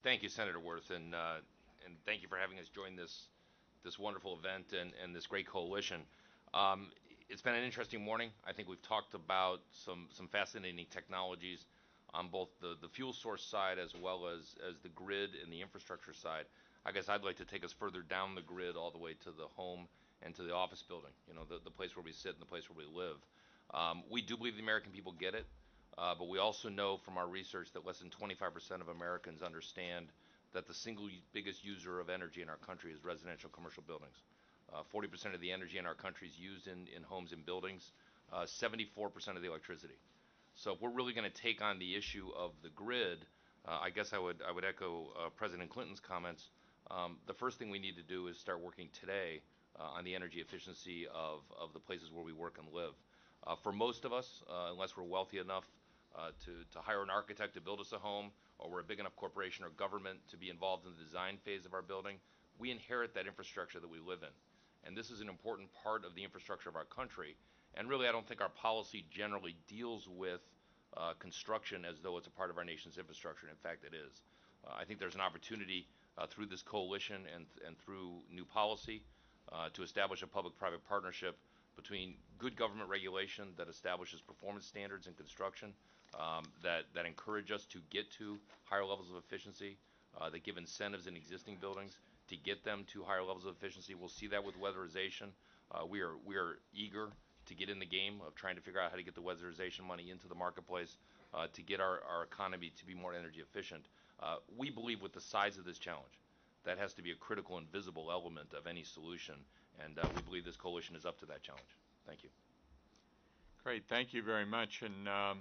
Thank you, Senator Worth, and thank you for having us join this wonderful event and this great coalition. Um, it's been an interesting morning. I think we've talked about some fascinating technologies on both the fuel source side as well as the grid and the infrastructure side. I guess I'd like to take us further down the grid all the way to the home and to the office building. You know, the place where we sit and the place where we live. We do believe the American people get it. But we also know from our research that less than 25% of Americans understand that the single biggest user of energy in our country is residential commercial buildings. 40% of the energy in our country is used in homes and buildings, 74% of the electricity. So if we're really going to take on the issue of the grid, I guess I would echo President Clinton's comments. The first thing we need to do is start working today on the energy efficiency of the places where we work and live. For most of us, unless we're wealthy enough to hire an architect to build us a home, or we're a big enough corporation or government to be involved in the design phase of our building, we inherit that infrastructure that we live in. And this is an important part of the infrastructure of our country. And really, I don't think our policy generally deals with construction as though it's a part of our nation's infrastructure. In fact, it is. I think there's an opportunity through this coalition and through new policy to establish a public-private partnership between good government regulation that establishes performance standards in construction, that encourage us to get to higher levels of efficiency, that give incentives in existing buildings to get them to higher levels of efficiency. We'll see that with weatherization. We are eager to get in the game of trying to figure out how to get the weatherization money into the marketplace to get our economy to be more energy efficient. We believe with the size of this challenge, that has to be a critical and visible element of any solution, and we believe this coalition is up to that challenge. Thank you. Great, thank you very much, and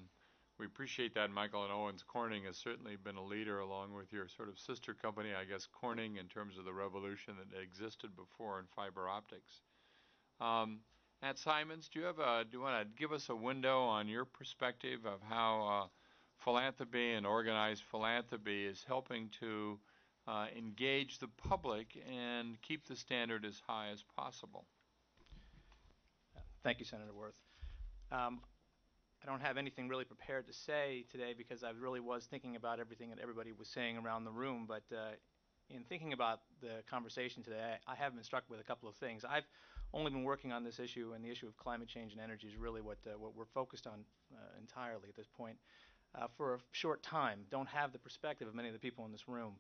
we appreciate that. Michael and Owens Corning has certainly been a leader, along with your sort of sister company, I guess, Corning, in terms of the revolution that existed before in fiber optics. Matt Simons, do you want to give us a window on your perspective of how philanthropy and organized philanthropy is helping to engage the public and keep the standard as high as possible? Thank you, Senator Worth. I don't have anything really prepared to say today because I really was thinking about everything that everybody was saying around the room, but in thinking about the conversation today, I have been struck with a couple of things. I've only been working on this issue, and the issue of climate change and energy is really what we're focused on entirely at this point. For a short time, don't have the perspective of many of the people in this room.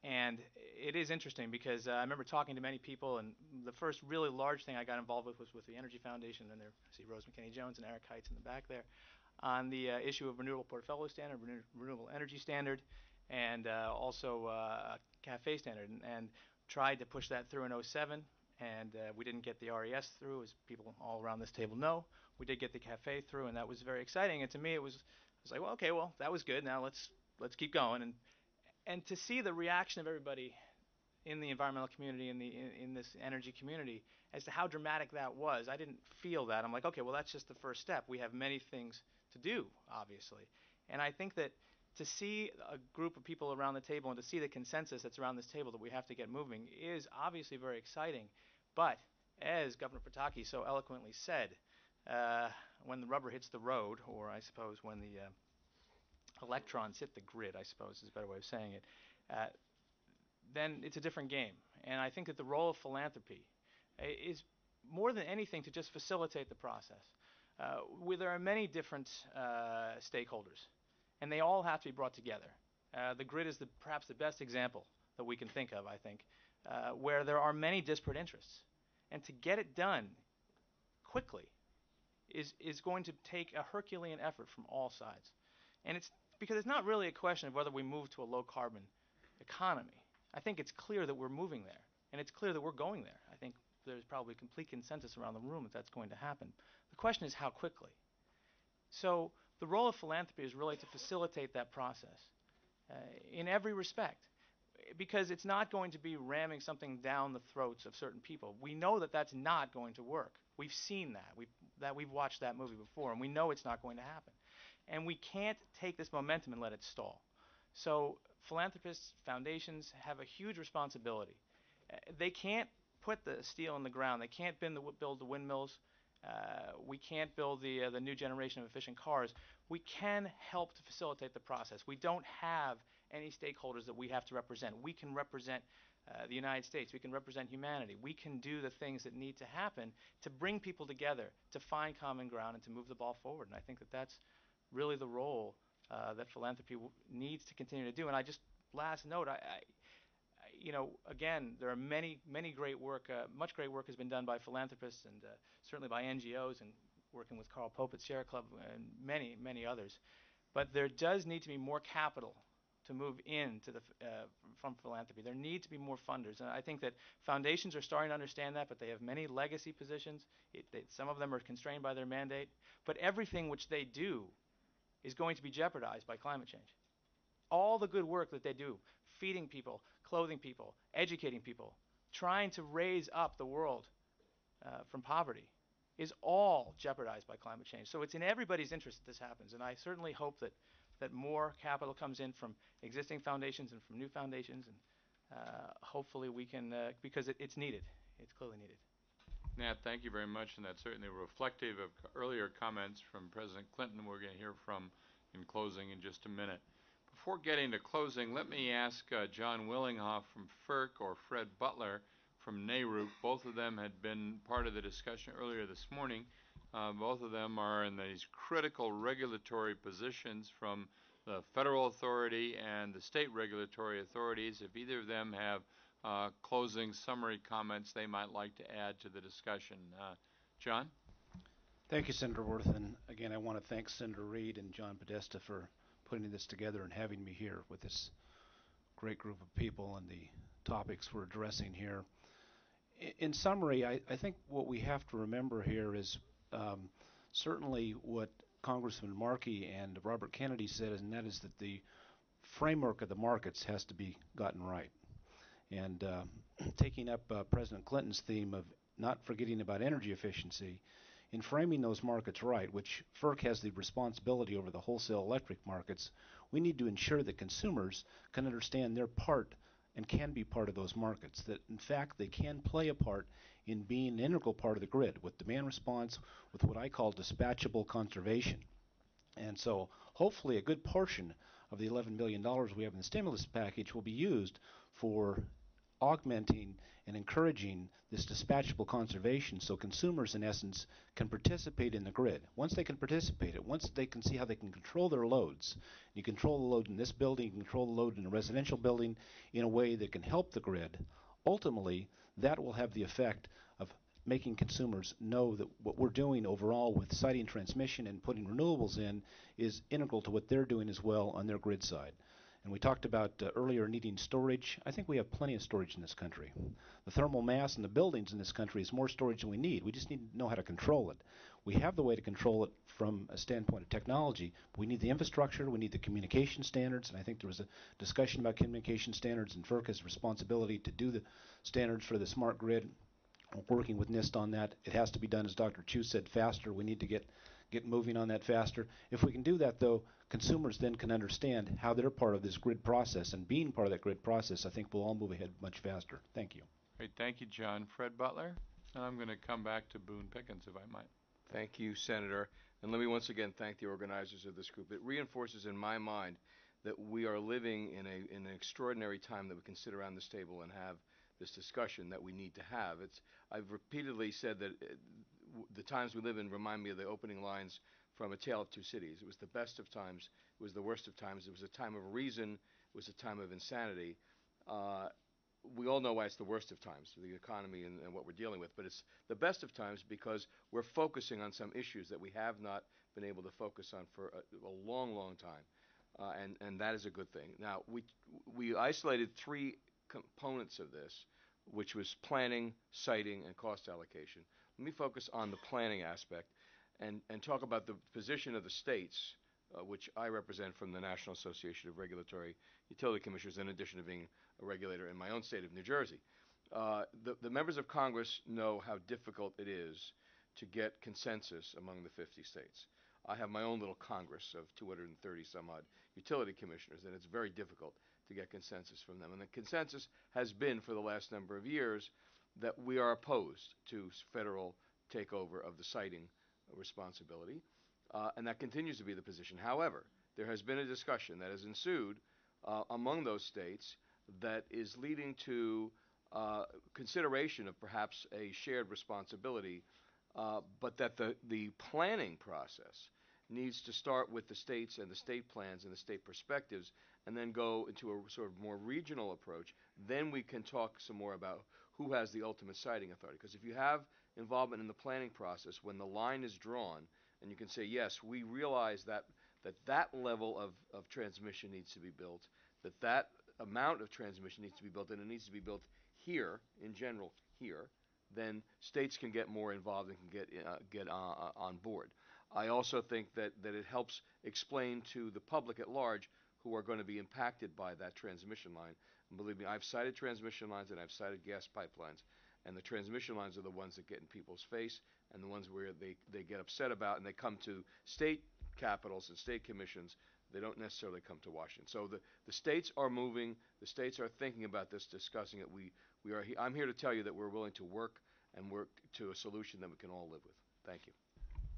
And it is interesting because I remember talking to many people, and the first really large thing I got involved with was with the Energy Foundation, and there I see Rose McKinney-Jones and Eric Heitz in the back there, on the issue of renewable portfolio standard, renewable energy standard, and also a CAFE standard, and tried to push that through in '07, and we didn't get the RES through, as people all around this table know. We did get the CAFE through, and that was very exciting, and to me it was like, well, okay, well, that was good, now let's keep going. And to see the reaction of everybody in the environmental community, in this energy community, as to how dramatic that was, I didn't feel that. I'm like, okay, well, that's just the first step. We have many things to do, obviously. And I think that to see a group of people around the table and to see the consensus that's around this table that we have to get moving is obviously very exciting. But as Governor Pataki so eloquently said, when the rubber hits the road, or I suppose when the electrons hit the grid, I suppose is a better way of saying it, then it's a different game. And I think that the role of philanthropy is more than anything to just facilitate the process. Where there are many different stakeholders, and they all have to be brought together. The grid is perhaps the best example that we can think of, I think, where there are many disparate interests. And to get it done quickly is going to take a Herculean effort from all sides. And it's because it's not really a question of whether we move to a low-carbon economy. I think it's clear that we're moving there, and it's clear that we're going there. I think there's probably complete consensus around the room that that's going to happen. The question is how quickly. So the role of philanthropy is really to facilitate that process in every respect, because it's not going to be ramming something down the throats of certain people. We know that that's not going to work. We've seen that. We've watched that movie before, and we know it's not going to happen. And we can't take this momentum and let it stall. So philanthropists, foundations have a huge responsibility. They can't put the steel in the ground. They can't build the windmills. We can't build the new generation of efficient cars. We can help to facilitate the process. We don't have any stakeholders that we have to represent. We can represent the United States. We can represent humanity. We can do the things that need to happen to bring people together, to find common ground, and to move the ball forward. And I think that that's really the role that philanthropy needs to continue to do. And I just, last note, again, there are many great work, much great work has been done by philanthropists and certainly by NGOs and working with Carl Pope at Sierra Club and many others. But there does need to be more capital to move into from philanthropy. There need to be more funders. And I think that foundations are starting to understand that, but they have many legacy positions. Some of them are constrained by their mandate. But everything which they do is going to be jeopardized by climate change. All the good work that they do, feeding people, clothing people, educating people, trying to raise up the world from poverty, is all jeopardized by climate change. So it's in everybody's interest that this happens. And I certainly hope that more capital comes in from existing foundations and from new foundations. And hopefully we can, because it's needed. It's clearly needed. Nat, thank you very much, and that's certainly reflective of earlier comments from President Clinton we're going to hear from in closing in just a minute. Before getting to closing, let me ask John Willinghoff from FERC or Fred Butler from NARUC. Both of them had been part of the discussion earlier this morning. Both of them are in these critical regulatory positions from the federal authority and the state regulatory authorities. If either of them have closing summary comments they might like to add to the discussion. John? Thank you, Senator Worth. And again, I want to thank Senator Reid and John Podesta for putting this together and having me here with this great group of people and the topics we're addressing here. In summary, I think what we have to remember here is certainly what Congressman Markey and Robert Kennedy said, and that is that the framework of the markets has to be gotten right. And taking up President Clinton's theme of not forgetting about energy efficiency, in framing those markets right, which FERC has the responsibility over the wholesale electric markets, we need to ensure that consumers can understand their part and can be part of those markets, that in fact they can play a part in being an integral part of the grid with demand response, with what I call dispatchable conservation. And so hopefully a good portion of the $11 billion we have in the stimulus package will be used for augmenting and encouraging this dispatchable conservation so consumers, in essence, can participate in the grid. Once they can participate, once they can see how they can control their loads, you control the load in this building, you can control the load in a residential building in a way that can help the grid, ultimately that will have the effect of making consumers know that what we're doing overall with siting transmission and putting renewables in is integral to what they're doing as well on their grid side. And we talked about earlier needing storage. I think we have plenty of storage in this country. The thermal mass in the buildings in this country is more storage than we need. We just need to know how to control it. We have the way to control it from a standpoint of technology. We need the infrastructure. We need the communication standards. And I think there was a discussion about communication standards, and FERC has responsibility to do the standards for the smart grid. We're working with NIST on that. It has to be done, as Dr. Chu said, faster. We need to get moving on that faster. If we can do that, though, consumers then can understand how they're part of this grid process, and being part of that grid process, I think we'll all move ahead much faster. Thank you. Great, thank you, John. Fred Butler? And I'm going to come back to Boone Pickens, if I might. Thank you, Senator. And let me once again thank the organizers of this group. It reinforces in my mind that we are living in an extraordinary time that we can sit around this table and have this discussion that we need to have. I've repeatedly said that the times we live in remind me of the opening lines from A Tale of Two Cities. It was the best of times. It was the worst of times. It was a time of reason. It was a time of insanity. We all know why it's the worst of times, the economy and what we're dealing with. But it's the best of times because we're focusing on some issues that we have not been able to focus on for a long time. And that is a good thing. Now, we isolated three components of this, which was planning, siting, and cost allocation. Let me focus on the planning aspect and talk about the position of the states, which I represent from the National Association of Regulatory Utility Commissioners, in addition to being a regulator in my own state of New Jersey. The members of Congress know how difficult it is to get consensus among the 50 states. I have my own little Congress of 230 some odd utility commissioners, and it's very difficult to get consensus from them. And the consensus has been for the last number of years that we are opposed to federal takeover of the siting responsibility, and that continues to be the position. However, there has been a discussion that has ensued among those states that is leading to consideration of perhaps a shared responsibility, but that the planning process needs to start with the states and the state plans and the state perspectives and then go into a sort of more regional approach. Then we can talk some more about who has the ultimate siting authority. Because if you have involvement in the planning process, when the line is drawn, and you can say, yes, we realize that level of transmission needs to be built, that amount of transmission needs to be built, and it needs to be built here, in general, here, then states can get more involved and can get on board. I also think that it helps explain to the public at large who are going to be impacted by that transmission line. And believe me, I've cited transmission lines and I've cited gas pipelines, and the transmission lines are the ones that get in people's face and the ones where they get upset about, and they come to state capitals and state commissions. They don't necessarily come to Washington. So the states are moving. The states are thinking about this, discussing it. I'm here to tell you that we're willing to work to a solution that we can all live with. Thank you.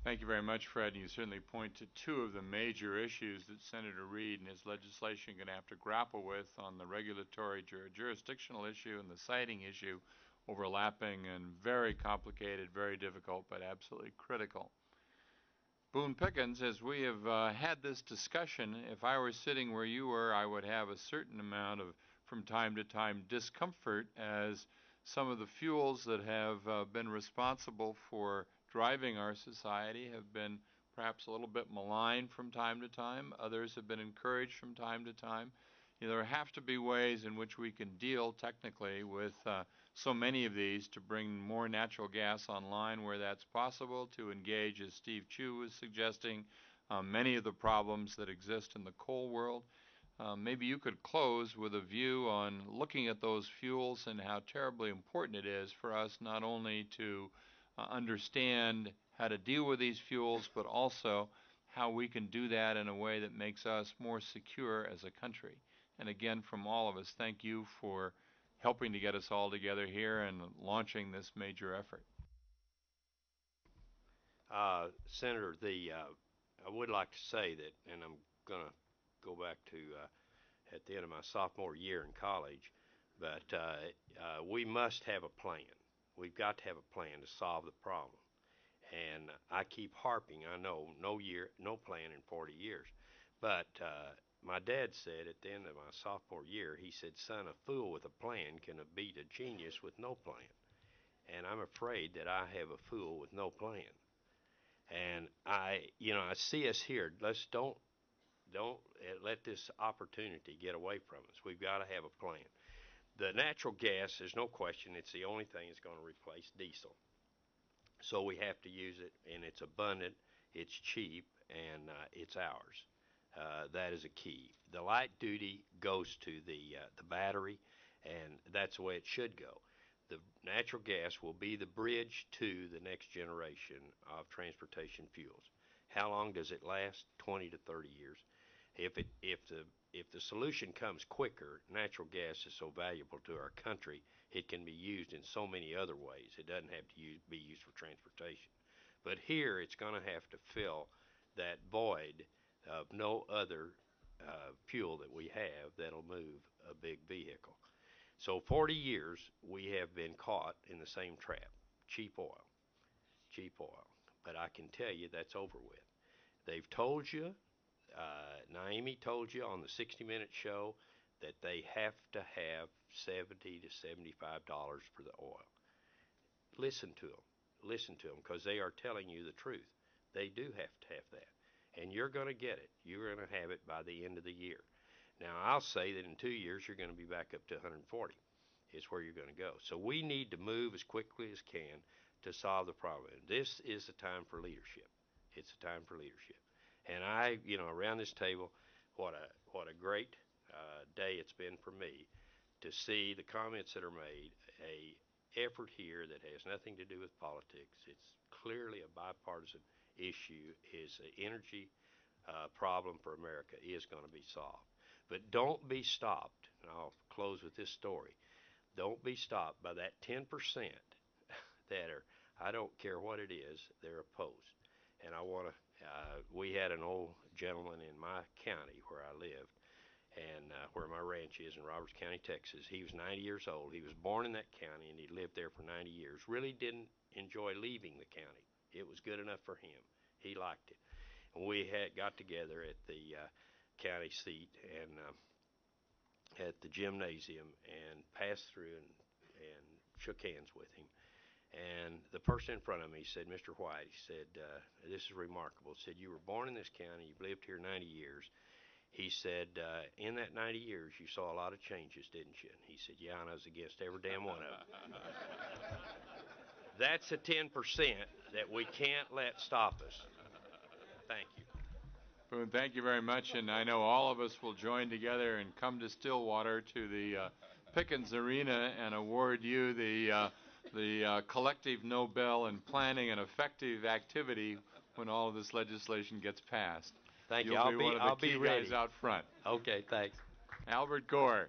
Thank you very much, Fred. You certainly point to two of the major issues that Senator Reid and his legislation are going to have to grapple with on the regulatory jurisdictional issue and the siting issue, overlapping and very complicated, very difficult, but absolutely critical. Boone Pickens, as we have had this discussion, if I were sitting where you were, I would have a certain amount of, from time to time, discomfort as some of the fuels that have been responsible for driving our society have been perhaps a little bit maligned from time to time. Others have been encouraged from time to time. There have to be ways in which we can deal technically with so many of these to bring more natural gas online where that's possible, to engage, as Steve Chu was suggesting, many of the problems that exist in the coal world. Maybe you could close with a view on looking at those fuels and how terribly important it is for us not only to understand how to deal with these fuels, but also how we can do that in a way that makes us more secure as a country. And again, from all of us, thank you for helping to get us all together here and launching this major effort. Senator, I would like to say that, and I'm going to go back to at the end of my sophomore year in college, but we must have a plan. We've got to have a plan to solve the problem. And I keep harping, I know, no plan in 40 years. But my dad said at the end of my sophomore year, he said, son, a fool with a plan can beat a genius with no plan. And I'm afraid that I have a fool with no plan. And I see us here. Let's don't let this opportunity get away from us. We've got to have a plan. The natural gas, there's no question, it's the only thing that's going to replace diesel. So we have to use it, and it's abundant, it's cheap, and it's ours. That is a key. The light duty goes to the battery, and that's the way it should go. The natural gas will be the bridge to the next generation of transportation fuels. How long does it last? 20 to 30 years. If the solution comes quicker, natural gas is so valuable to our country, it can be used in so many other ways. It doesn't have to be used for transportation. But here it's going to have to fill that void of no other fuel that we have that'll move a big vehicle. So 40 years we have been caught in the same trap, cheap oil. But I can tell you that's over with. They've told you, Naomi told you on the 60-minute show that they have to have $70 to $75 for the oil. Listen to them, because they are telling you the truth. They do have to have that. And you're going to get it. You're going to have it by the end of the year. Now, I'll say that in 2 years, you're going to be back up to 140 is where you're going to go. So we need to move as quickly as can to solve the problem. This is the time for leadership. It's a time for leadership. And around this table, what a great day it's been for me to see the comments that are made, a effort here that has nothing to do with politics. It's clearly a bipartisan issue. Is the energy problem for America is going to be solved. But don't be stopped, and I'll close with this story. Don't be stopped by that 10% that are, I don't care what it is, they're opposed. And I want to, we had an old gentleman in my county where I lived. and where my ranch is in Roberts County, Texas. He was 90 years old. He was born in that county, and he lived there for 90 years. Really didn't enjoy leaving the county. It was good enough for him. He liked it. And we had got together at the county seat and at the gymnasium and passed through and shook hands with him. And the person in front of me said, "Mr. White," he said, "this is remarkable." He said, "You were born in this county. You've lived here 90 years." He said, "In that 90 years, you saw a lot of changes, didn't you?" And he said, "Yeah, and I was against every damn one of them." That's a 10% that we can't let stop us. Thank you. Boone, thank you very much, and I know all of us will join together and come to Stillwater to the Pickens Arena and award you the collective Nobel in planning an effective activity when all of this legislation gets passed. Thank you. You'll be one of the I'll key be ready. guys out front. Okay, thanks. Albert Gore.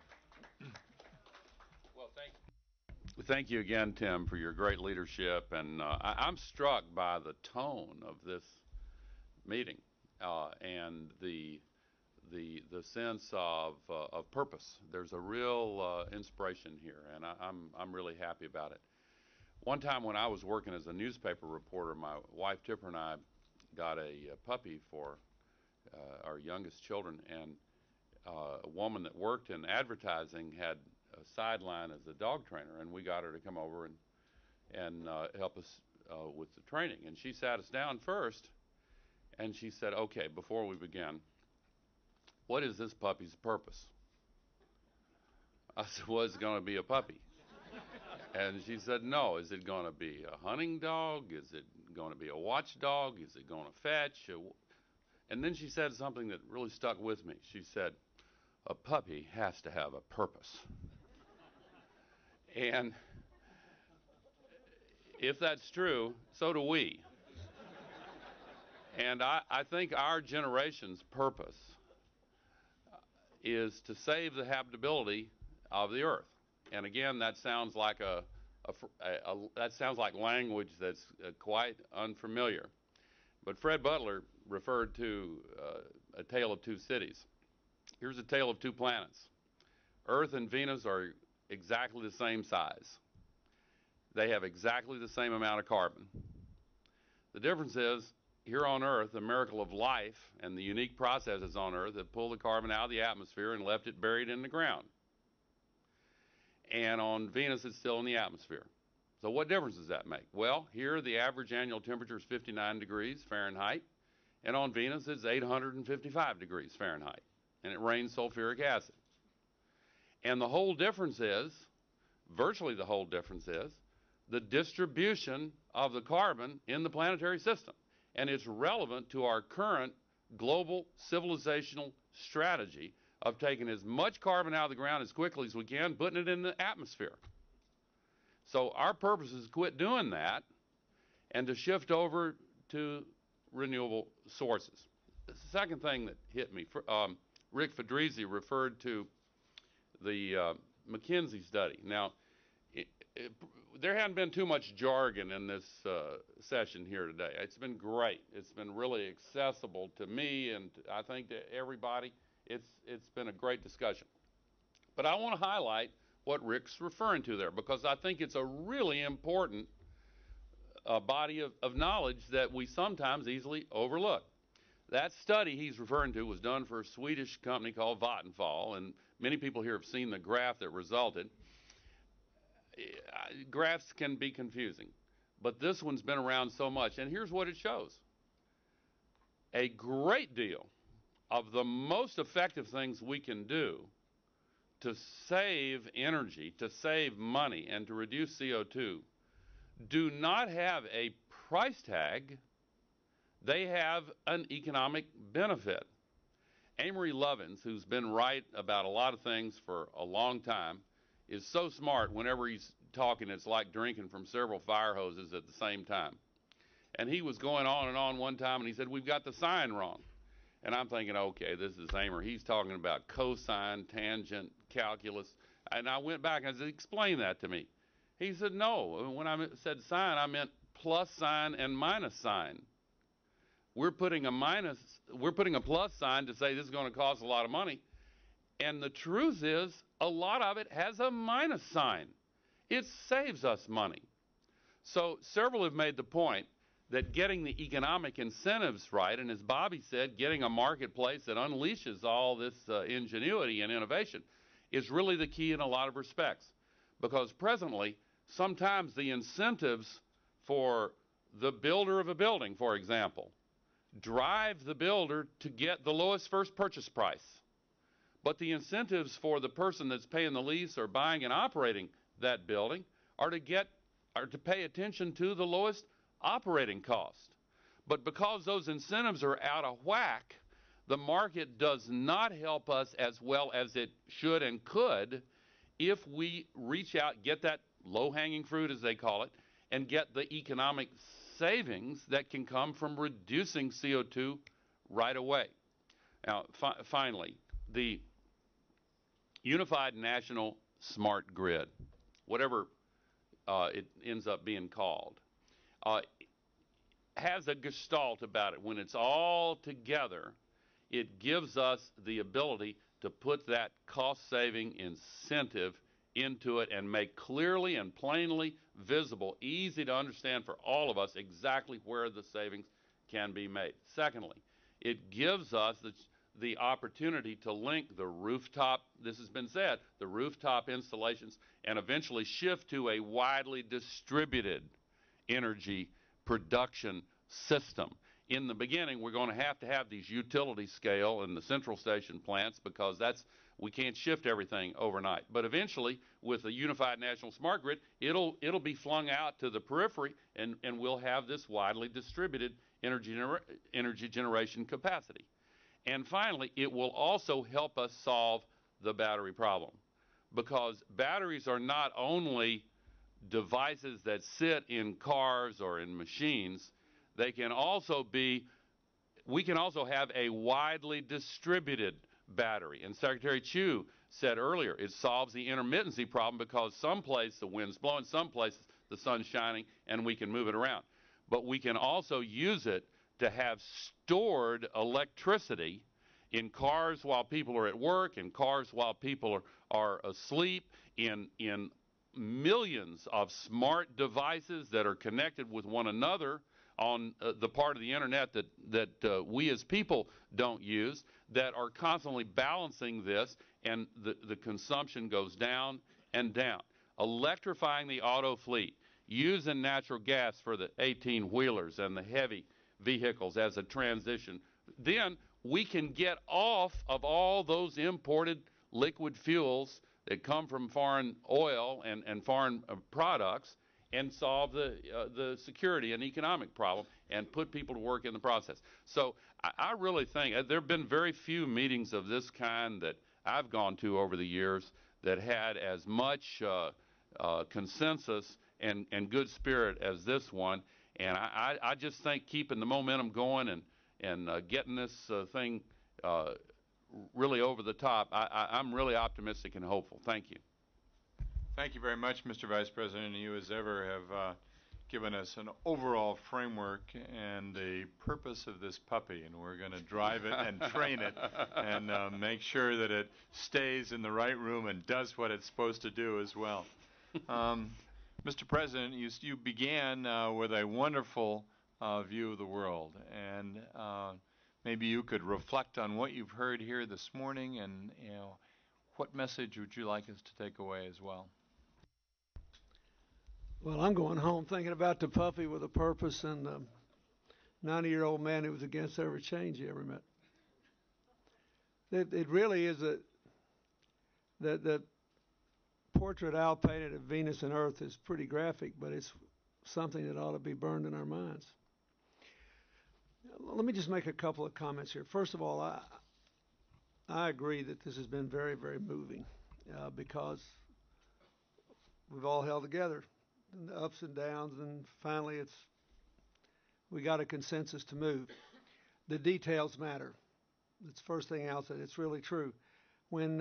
Well, thank you again, Tim, for your great leadership, and I'm struck by the tone of this meeting and the sense of purpose. There's a real inspiration here, and I'm really happy about it. One time when I was working as a newspaper reporter, my wife Tipper and I got a puppy for our youngest children, and a woman that worked in advertising had a sideline as a dog trainer, and we got her to come over and help us with the training. And she sat us down first, and she said, "Okay, before we begin, what is this puppy's purpose?" I said, "Well, it's going to be a puppy." And she said, "No, is it going to be a hunting dog? Is it going to be a watchdog? Is it going to fetch?" And then she said something that really stuck with me. She said, "A puppy has to have a purpose." And if that's true, so do we. And I think our generation's purpose is to save the habitability of the earth. And again, that sounds like that sounds like language that's quite unfamiliar. But Fred Butler referred to a tale of two cities. Here's a tale of two planets. Earth and Venus are exactly the same size. They have exactly the same amount of carbon. The difference is, here on Earth, the miracle of life and the unique processes on Earth have pulled the carbon out of the atmosphere and left it buried in the ground. And on Venus, it's still in the atmosphere. So what difference does that make? Well, here the average annual temperature is 59 degrees Fahrenheit, and on Venus it's 855 degrees Fahrenheit, and it rains sulfuric acid. And the whole difference is, virtually the whole difference is, the distribution of the carbon in the planetary system. And it's relevant to our current global civilizational strategy of taking as much carbon out of the ground as quickly as we can, putting it in the atmosphere. So our purpose is to quit doing that and to shift over to renewable sources. The second thing that hit me, Rick Fedrizzi referred to the McKinsey study. Now, there hadn't been too much jargon in this session here today. It's been great. It's been really accessible to me and I think to everybody. It's been a great discussion. But I want to highlight what Rick's referring to there because I think it's a really important body of knowledge that we sometimes easily overlook. That study he's referring to was done for a Swedish company called Vattenfall, and many people here have seen the graph that resulted. Graphs can be confusing, but this one's been around so much, and here's what it shows. A great deal of the most effective things we can do to save energy, to save money, and to reduce CO2 do not have a price tag. They have an economic benefit. Amory Lovins, who's been right about a lot of things for a long time, is so smart whenever he's talking, it's like drinking from several fire hoses at the same time. And he was going on and on one time, and he said, "We've got the sign wrong." And I'm thinking, okay, this is Amory. He's talking about cosine, tangent, calculus. And I went back and I said, "Explain that to me." He said, "No, when I said sign, I meant plus sign and minus sign. We're putting a plus sign to say this is going to cost a lot of money. And the truth is, a lot of it has a minus sign. It saves us money. So several have made the point that getting the economic incentives right, and as Bobby said, getting a marketplace that unleashes all this ingenuity and innovation is really the key in a lot of respects. Because presently, sometimes the incentives for the builder of a building, for example, drive the builder to get the lowest first purchase price. But the incentives for the person that's paying the lease or buying and operating that building are to pay attention to the lowest operating cost. But because those incentives are out of whack, the market does not help us as well as it should and could if we reach out, get that low-hanging fruit, as they call it, and get the economic savings that can come from reducing CO2 right away. Now, finally, the Unified National Smart Grid, whatever it ends up being called, has a gestalt about it. When it's all together, it gives us the ability to put that cost-saving incentive into it and make clearly and plainly visible, easy to understand for all of us exactly where the savings can be made. Secondly, it gives us the opportunity to link the rooftop, this has been said, the rooftop installations, and eventually shift to a widely distributed energy production system. In the beginning, we're going to have these utility scale and the central station plants because we can't shift everything overnight. But eventually, with a unified national smart grid, it'll be flung out to the periphery, and we'll have this widely distributed energy generation capacity. And finally, it will also help us solve the battery problem, because batteries are not only devices that sit in cars or in machines. We can also have a widely distributed battery. And Secretary Chu said earlier, it solves the intermittency problem because some places the wind's blowing, some places the sun's shining, and we can move it around. But we can also use it to have stored electricity in cars while people are at work, in cars while people are asleep, in millions of smart devices that are connected with one another on the part of the internet that we as people don't use, that are constantly balancing this, and the consumption goes down and down. Electrifying the auto fleet, using natural gas for the 18-wheelers and the heavy vehicles as a transition, then we can get off of all those imported liquid fuels that come from foreign oil and foreign products and solve the security and economic problem and put people to work in the process. So I really think there have been very few meetings of this kind that I've gone to over the years that had as much consensus and good spirit as this one. And I just think keeping the momentum going and getting this thing really over the top, I'm really optimistic and hopeful. Thank you. Thank you very much, Mr. Vice President. You, as ever, have given us an overall framework and the purpose of this puppy, and we're going to drive it and train it and make sure that it stays in the right room and does what it's supposed to do as well. Mr. President, you began with a wonderful view of the world, and maybe you could reflect on what you've heard here this morning, and what message would you like us to take away as well? Well, I'm going home thinking about the puppy with a purpose and the 90-year-old man who was against every change he ever met. It really is the portrait Al painted of Venus and Earth is pretty graphic, but it's something that ought to be burned in our minds. Let me just make a couple of comments here. First of all, I agree that this has been very, very moving because we've all held together in the ups and downs, and finally we got a consensus to move. The details matter. That's the first thing I'll say. It's really true. When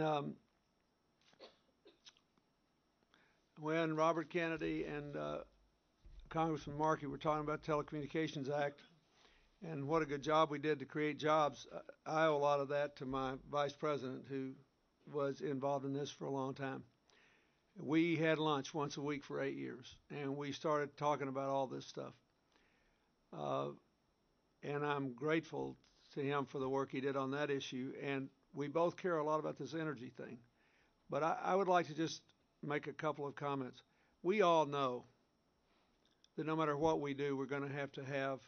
Robert Kennedy and Congressman Markey were talking about the Telecommunications Act and what a good job we did to create jobs, I owe a lot of that to my vice president, who was involved in this for a long time. We had lunch once a week for 8 years, and we started talking about all this stuff. And I'm grateful to him for the work he did on that issue. And we both care a lot about this energy thing. But I would like to just make a couple of comments. We all know that no matter what we do, we're going to have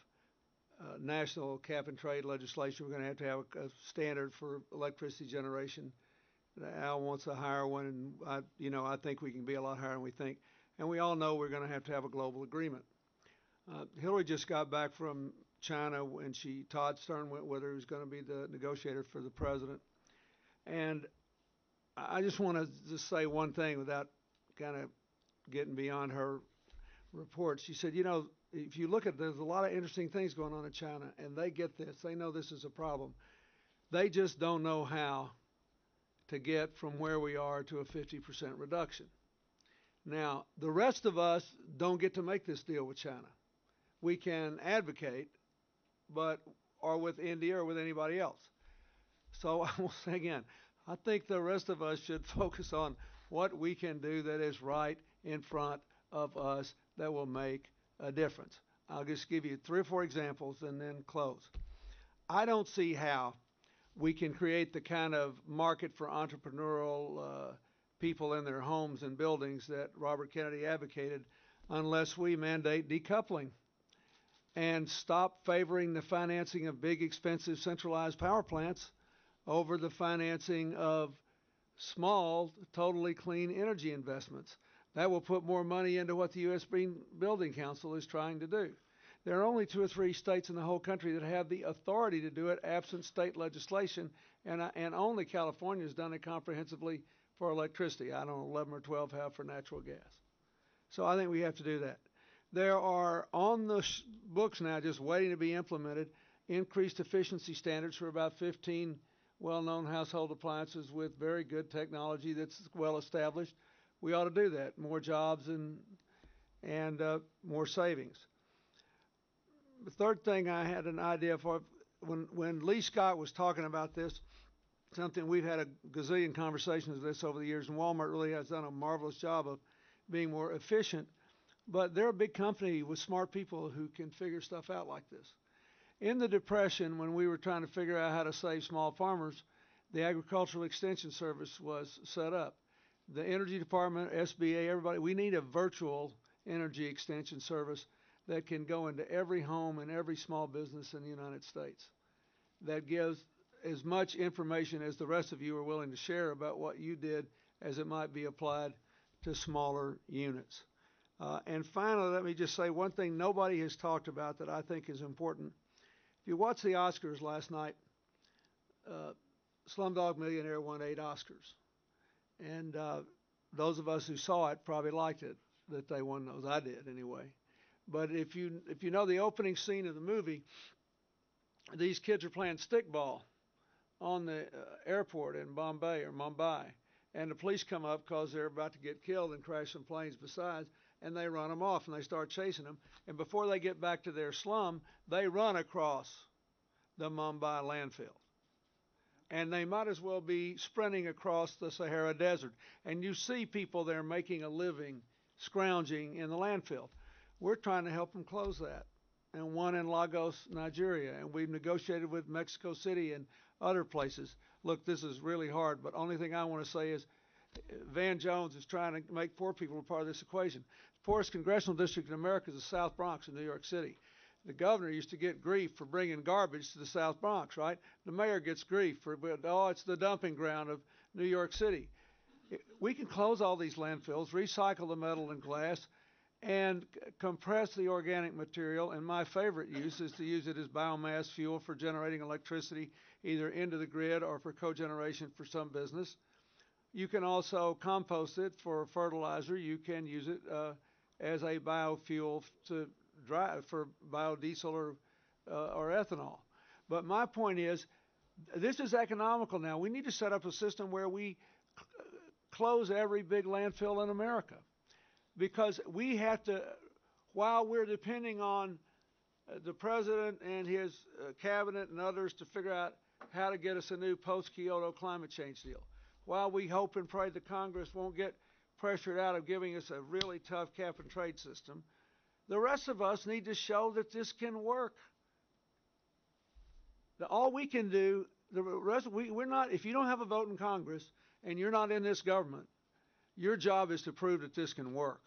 national cap and trade legislation. We're going to have a standard for electricity generation. Al wants a higher one, and I think we can be a lot higher than we think. And we all know we're going to have a global agreement. Hillary just got back from China, and Todd Stern went with her, who's going to be the negotiator for the president. And I just want to just say one thing without kind of getting beyond her report. She said, if you look at, there's a lot of interesting things going on in China, and they get this. They know this is a problem. They just don't know how to get from where we are to a 50% reduction. Now, the rest of us don't get to make this deal with China. We can advocate, or with India or with anybody else. So I will say again, I think the rest of us should focus on what we can do that is right in front of us that will make a difference. I'll just give you 3 or 4 examples and then close. I don't see how we can create the kind of market for entrepreneurial people in their homes and buildings that Robert Kennedy advocated unless we mandate decoupling and stop favoring the financing of big, expensive, centralized power plants over the financing of small, totally clean energy investments. That will put more money into what the U.S. Green Building Council is trying to do. There are only 2 or 3 states in the whole country that have the authority to do it absent state legislation, and only California has done it comprehensively for electricity. I don't know, 11 or 12 have for natural gas. So I think we have to do that. There are on the books now, just waiting to be implemented, increased efficiency standards for about 15 well-known household appliances with very good technology that's well established. We ought to do that. More jobs and more savings. The third thing I had an idea for, when Lee Scott was talking about this, something we've had a gazillion conversations of this over the years, and Walmart really has done a marvelous job of being more efficient. But they're a big company with smart people who can figure stuff out like this. In the Depression, when we were trying to figure out how to save small farmers, the Agricultural Extension Service was set up. The Energy Department, SBA, everybody, we need a virtual energy extension service that can go into every home and every small business in the United States. That gives as much information as the rest of you are willing to share about what you did as it might be applied to smaller units. And finally, let me just say one thing nobody has talked about that I think is important. If you watched the Oscars last night, Slumdog Millionaire won 8 Oscars. And those of us who saw it probably liked it, that they won those. I did anyway. But if you know the opening scene of the movie, these kids are playing stickball on the airport in Mumbai. And the police come up because they're about to get killed and crash some planes besides, and they run them off and they start chasing them. And before they get back to their slum, they run across the Mumbai landfill. And they might as well be sprinting across the Sahara Desert. And you see people there making a living, scrounging in the landfill. We're trying to help them close that. And one in Lagos, Nigeria. And we've negotiated with Mexico City and other places. Look, this is really hard, but only thing I want to say is Van Jones is trying to make poor people a part of this equation. The poorest congressional district in America is the South Bronx in New York City. The governor used to get grief for bringing garbage to the South Bronx, right? The mayor gets grief for, it's the dumping ground of New York City. We can close all these landfills, recycle the metal and glass, and compress the organic material. And my favorite use is to use it as biomass fuel for generating electricity, either into the grid or for cogeneration for some business. You can also compost it for fertilizer. You can use it as a biofuel to drive for biodiesel or ethanol. But my point is, this is economical now. We need to set up a system where we close every big landfill in America, because we have to, while we're depending on the president and his cabinet and others to figure out how to get us a new post-Kyoto climate change deal, while we hope and pray the Congress won't get pressured out of giving us a really tough cap and trade system, the rest of us need to show that this can work. All we can do, the rest, we're not, if you don't have a vote in Congress and you're not in this government, your job is to prove that this can work.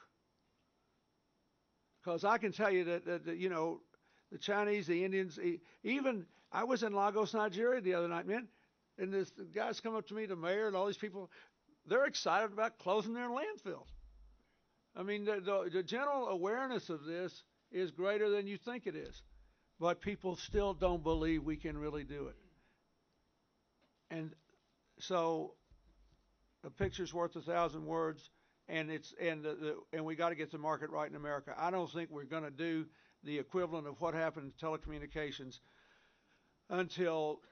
Because I can tell you that, you know, the Chinese, the Indians, even I was in Lagos, Nigeria the other night, man, and the guys come up to me, the mayor and all these people, they're excited about closing their landfills. I mean, the general awareness of this is greater than you think it is, but people still don't believe we can really do it. And so, a picture's worth 1,000 words. And we got to get the market right in America. I don't think we're going to do the equivalent of what happened in telecommunications until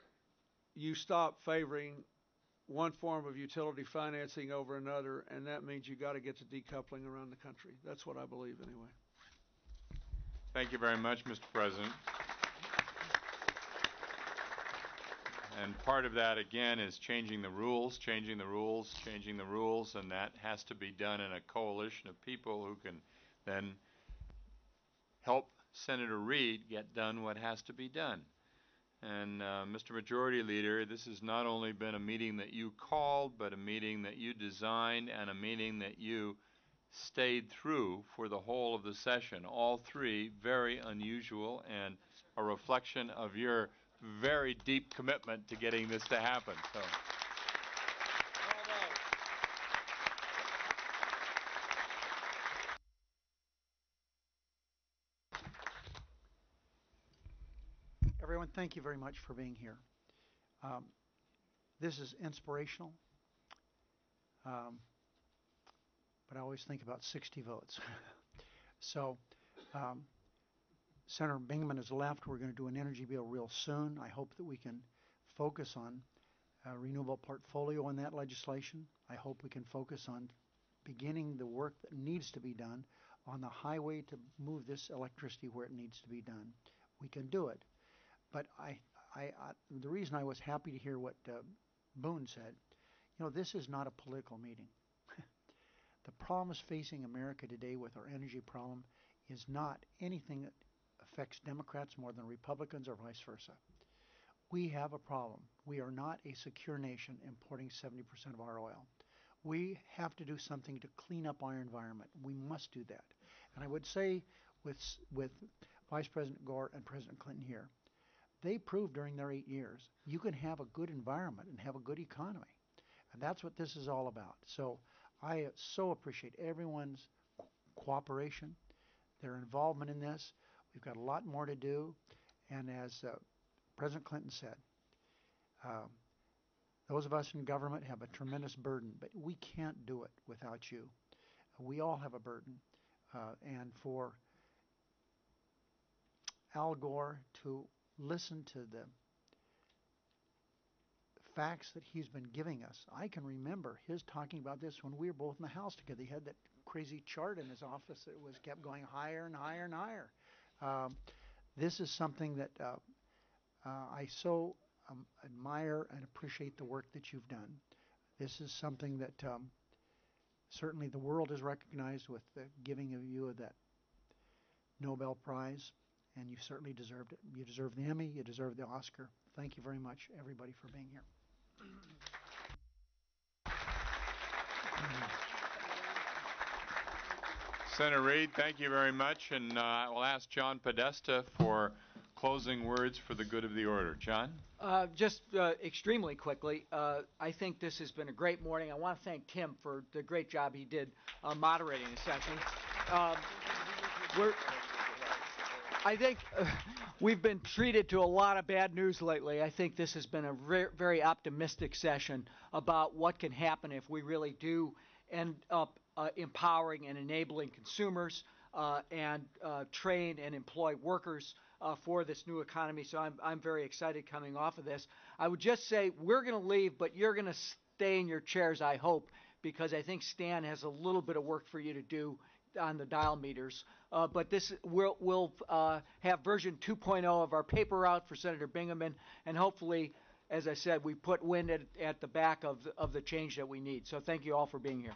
you stop favoring one form of utility financing over another, and that means you got to get to decoupling around the country. That's what I believe, anyway. Thank you very much, Mr. President. And part of that, again, is changing the rules, changing the rules, changing the rules, and that has to be done in a coalition of people who can then help Senator Reid get done what has to be done. And Mr. Majority Leader, this has not only been a meeting that you called, but a meeting that you designed and a meeting that you stayed through for the whole of the session. All three very unusual and a reflection of your very deep commitment to getting this to happen. So. Everyone, thank you very much for being here. This is inspirational, but I always think about 60 votes. So, Senator Bingaman has left. We're going to do an energy bill real soon. I hope that we can focus on a renewable portfolio in that legislation. I hope we can focus on beginning the work that needs to be done on the highway to move this electricity where it needs to be done. We can do it. But the reason I was happy to hear what Boone said, you know, this is not a political meeting. The problems facing America today with our energy problem is not anything that affects Democrats more than Republicans or vice versa. We have a problem. We are not a secure nation importing 70% of our oil. We have to do something to clean up our environment. We must do that. And I would say with Vice President Gore and President Clinton here, they proved during their 8 years you can have a good environment and have a good economy. And that's what this is all about. So I so appreciate everyone's cooperation, their involvement in this. We've got a lot more to do. And as President Clinton said, those of us in government have a tremendous burden, but we can't do it without you. We all have a burden. And for Al Gore to listen to the facts that he's been giving us. I can remember his talking about this when we were both in the House together. He had that crazy chart in his office that kept going higher and higher and higher. This is something that I so admire and appreciate the work that you've done. This is something that certainly the world has recognized with the giving of you of that Nobel Prize. And you certainly deserved it. You deserve the Emmy. You deserve the Oscar. Thank you very much, everybody, for being here. Senator Reid, thank you very much. And I will ask John Podesta for closing words for the good of the order. John? Just extremely quickly, I think this has been a great morning. I want to thank Tim for the great job he did moderating the session. I think we've been treated to a lot of bad news lately. I think this has been a very optimistic session about what can happen if we really do end up empowering and enabling consumers and train and employ workers for this new economy. So I'm very excited coming off of this. I would just say we're going to leave, but you're going to stay in your chairs, I hope, because I think Stan has a little bit of work for you to do on the dial meters. But this we'll have version 2.0 of our paper out for Senator Bingaman, and hopefully as I said, we put wind at the back of the change that we need. So thank you all for being here.